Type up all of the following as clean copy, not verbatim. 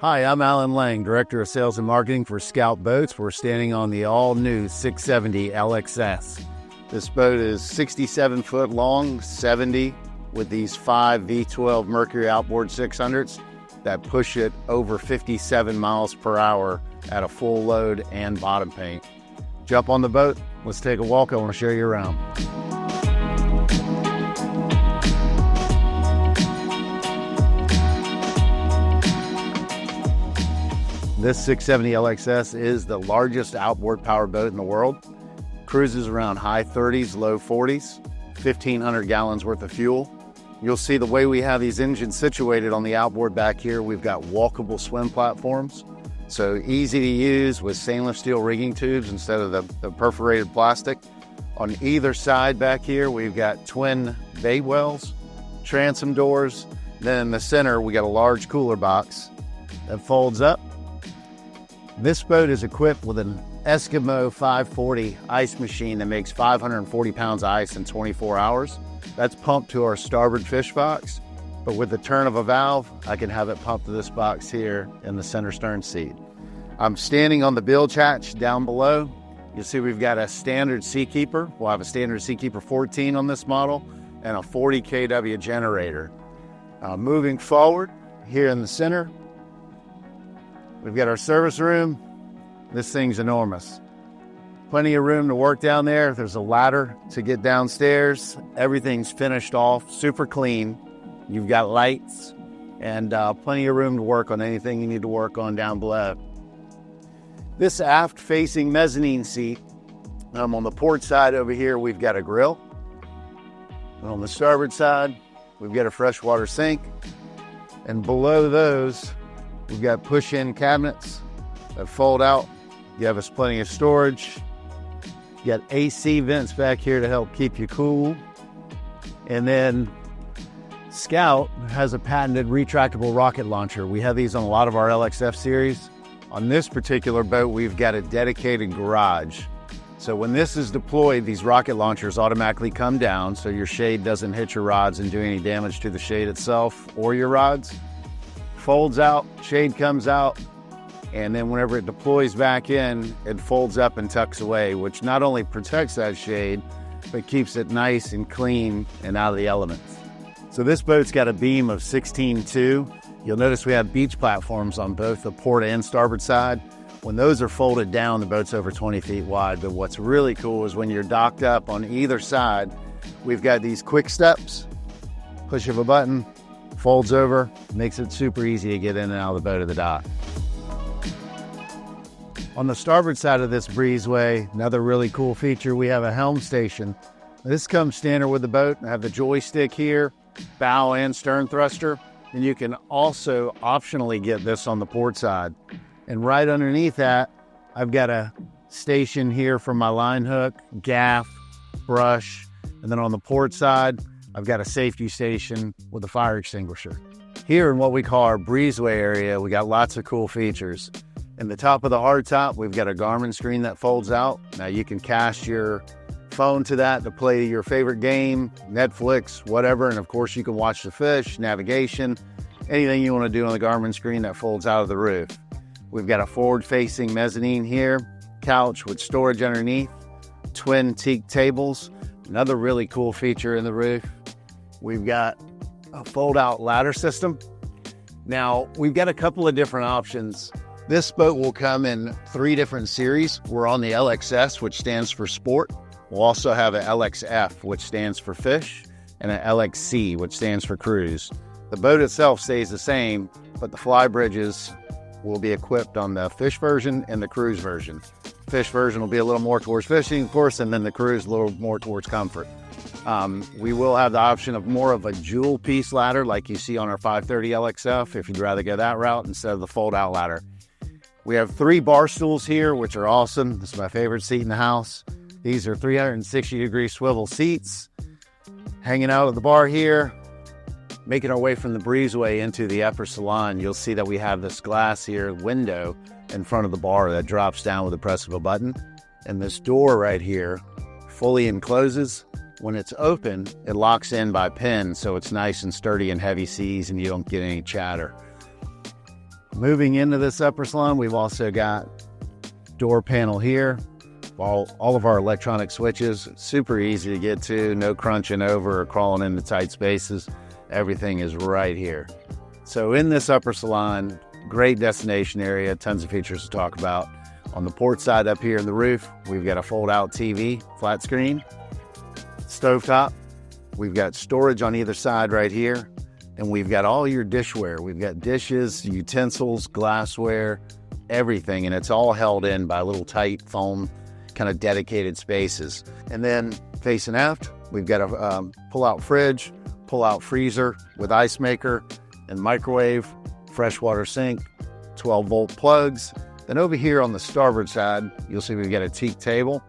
Hi, I'm Alan Lang, Director of Sales and Marketing for Scout Boats. We're standing on the all-new 670 LXS. This boat is 67 foot long, 70 with these 5 V-12 Mercury outboard 600s that push it over 57 miles per hour at a full load and bottom paint. Jump on the boat, let's take a walk. I want to show you around. This 670 LXS is the largest outboard power boat in the world. Cruises around high 30s, low 40s, 1,500 gallons worth of fuel. You'll see the way we have these engines situated on the outboard back here, we've got walkable swim platforms. So easy to use with stainless steel rigging tubes instead of the perforated plastic. On either side back here, we've got twin bay wells, transom doors. Then in the center, we got a large cooler box that folds up. This boat is equipped with an Eskimo 540 ice machine that makes 540 pounds of ice in 24 hours. That's pumped to our starboard fish box, but with the turn of a valve, I can have it pumped to this box here in the center stern seat. I'm standing on the bilge hatch down below. You'll see we've got a standard Seakeeper. We'll have a standard Seakeeper 14 on this model and a 40 kW generator. Moving forward, here in the center, we've got our service room. This thing's enormous. Plenty of room to work down there. There's a ladder to get downstairs. Everything's finished off, super clean. You've got lights and plenty of room to work on anything you need to work on down below. This aft-facing mezzanine seat, on the port side over here, we've got a grill. And on the starboard side, we've got a freshwater sink. And below those, we've got push-in cabinets that fold out. You have us plenty of storage. You got AC vents back here to help keep you cool. And then Scout has a patented retractable rocket launcher. We have these on a lot of our LXF series. On this particular boat, we've got a dedicated garage. So when this is deployed, these rocket launchers automatically come down so your shade doesn't hit your rods and do any damage to the shade itself or your rods. Folds out, shade comes out, and then whenever it deploys back in, it folds up and tucks away, which not only protects that shade, but keeps it nice and clean and out of the elements. So this boat's got a beam of 16.2. You'll notice we have beach platforms on both the port and starboard side. When those are folded down, the boat's over 20 feet wide. But what's really cool is when you're docked up on either side, we've got these quick steps. Push of a button, folds over, makes it super easy to get in and out of the boat at the dock. On the starboard side of this breezeway, another really cool feature, we have a helm station. This comes standard with the boat. I have the joystick here, bow and stern thruster. And you can also optionally get this on the port side. And right underneath that, I've got a station here for my line hook, gaff, brush. And then on the port side, I've got a safety station with a fire extinguisher. Here in what we call our breezeway area, we got lots of cool features. In the top of the hardtop, we've got a Garmin screen that folds out. Now you can cast your phone to that to play your favorite game, Netflix, whatever. And of course you can watch the fish, navigation, anything you want to do on the Garmin screen that folds out of the roof. We've got a forward-facing mezzanine here, couch with storage underneath, twin teak tables. Another really cool feature in the roof, we've got a fold-out ladder system. Now, we've got a couple of different options. This boat will come in 3 different series. We're on the LXS, which stands for sport. We'll also have an LXF, which stands for fish, and an LXC, which stands for cruise. The boat itself stays the same, but the fly bridges will be equipped on the fish version and the cruise version. Fish version will be a little more towards fishing, of course, and then the cruise a little more towards comfort. We will have the option of more of a jewel piece ladder like you see on our 530 LXF if you'd rather go that route instead of the fold-out ladder. We have 3 bar stools here, which are awesome. This is my favorite seat in the house. These are 360-degree swivel seats. Hanging out at the bar here, making our way from the breezeway into the upper salon, you'll see that we have this glass here window in front of the bar that drops down with the press of a button. And this door right here fully encloses. When it's open, it locks in by pin, so it's nice and sturdy in heavy seas and you don't get any chatter. Moving into this upper salon, we've also got door panel here. All of our electronic switches, super easy to get to, no crunching over or crawling into tight spaces. Everything is right here. So in this upper salon, great destination area, tons of features to talk about. On the port side up here in the roof, we've got a fold-out TV, flat screen, stovetop. We've got storage on either side right here, and we've got all your dishware. We've got dishes, utensils, glassware, everything, and it's all held in by little tight foam, kind of dedicated spaces. And then facing aft, we've got a pull-out fridge, pull-out freezer with ice maker and microwave, freshwater sink, 12-volt plugs. Then over here on the starboard side, you'll see we've got a teak table.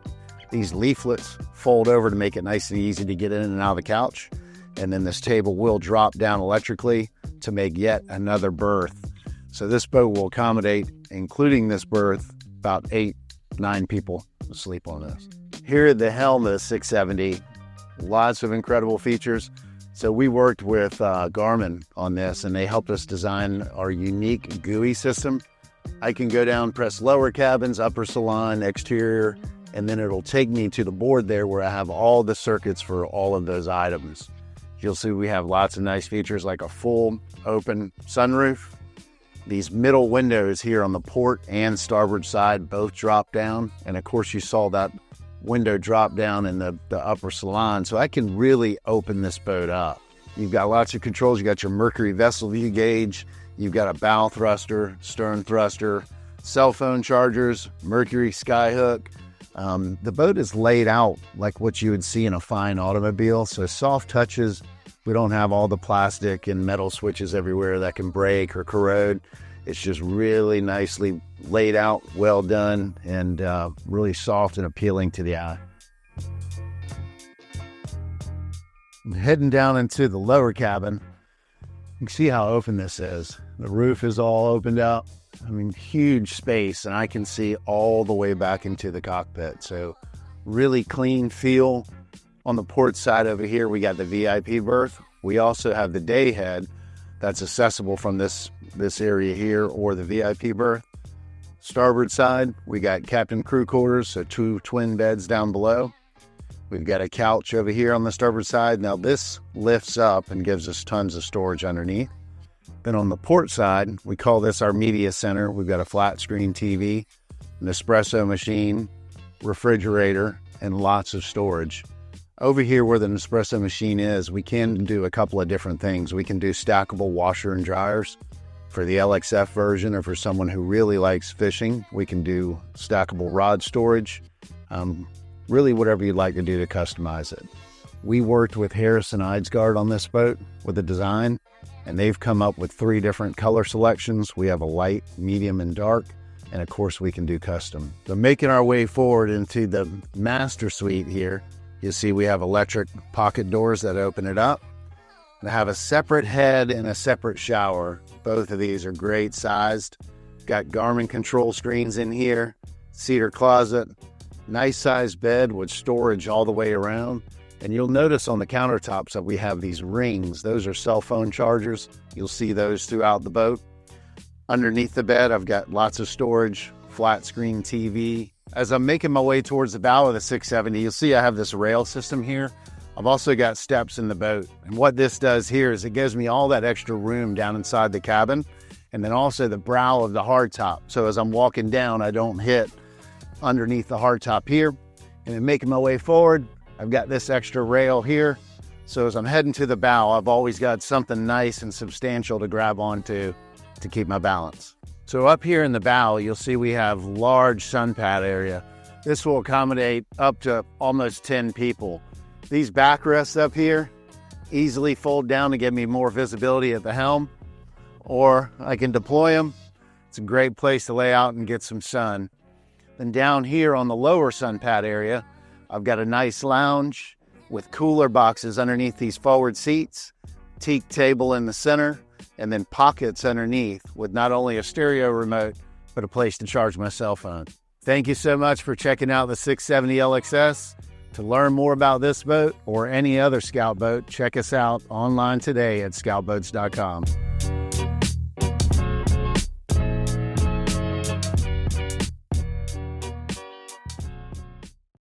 These leaflets fold over to make it nice and easy to get in and out of the couch. And then this table will drop down electrically to make yet another berth. So this boat will accommodate, including this berth, about 8-9 people to sleep on this. Here at the helm of the 670, lots of incredible features. So we worked with Garmin on this, and they helped us design our unique GUI system. I can go down, press lower cabins, upper salon, exterior, and then it'll take me to the board there where I have all the circuits for all of those items. You'll see we have lots of nice features like a full open sunroof. These middle windows here on the port and starboard side both drop down. And of course you saw that window drop down in the upper salon. So I can really open this boat up. You've got lots of controls. You got your Mercury vessel view gauge. You've got a bow thruster, stern thruster, cell phone chargers, Mercury skyhook. The boat is laid out like what you would see in a fine automobile. So soft touches. We don't have all the plastic and metal switches everywhere that can break or corrode. It's just really nicely laid out, well done, and really soft and appealing to the eye. I'm heading down into the lower cabin. You can see how open this is. The roof is all opened up. I mean, huge space, and I can see all the way back into the cockpit. So really clean feel. On the port side over here, we got the VIP berth. We also have the day head that's accessible from this area here, or the VIP berth. Starboard side, we got captain crew quarters, so 2 twin beds down below. We've got a couch over here on the starboard side. Now this lifts up and gives us tons of storage underneath. Then on the port side, we call this our media center. We've got a flat screen TV, an espresso machine, refrigerator, and lots of storage. Over here where the Nespresso machine is, we can do a couple of different things. We can do stackable washer and dryers for the LXS version, or for someone who really likes fishing, we can do stackable rod storage. Really whatever you'd like to do to customize it. We worked with Harrison Eidsgaard on this boat with the design, and they've come up with 3 different color selections. We have a light, medium, and dark. And of course we can do custom. So making our way forward into the master suite here, you see we have electric pocket doors that open it up. They have a separate head and a separate shower. Both of these are great sized. Got Garmin control screens in here, cedar closet, nice sized bed with storage all the way around. And you'll notice on the countertops that we have these rings. Those are cell phone chargers. You'll see those throughout the boat. Underneath the bed, I've got lots of storage, flat screen TV. As I'm making my way towards the bow of the 670, you'll see I have this rail system here. I've also got steps in the boat. And what this does here is it gives me all that extra room down inside the cabin, and then also the brow of the hardtop. So as I'm walking down, I don't hit underneath the hardtop here. And then making my way forward, I've got this extra rail here. So as I'm heading to the bow, I've always got something nice and substantial to grab onto to keep my balance. So up here in the bow, you'll see we have large sun pad area. This will accommodate up to almost 10 people. These backrests up here easily fold down to give me more visibility at the helm, or I can deploy them. It's a great place to lay out and get some sun. Then down here on the lower sun pad area, I've got a nice lounge with cooler boxes underneath these forward seats, teak table in the center, and then pockets underneath with not only a stereo remote, but a place to charge my cell phone. Thank you so much for checking out the 670 LXS. To learn more about this boat or any other Scout boat, check us out online today at scoutboats.com.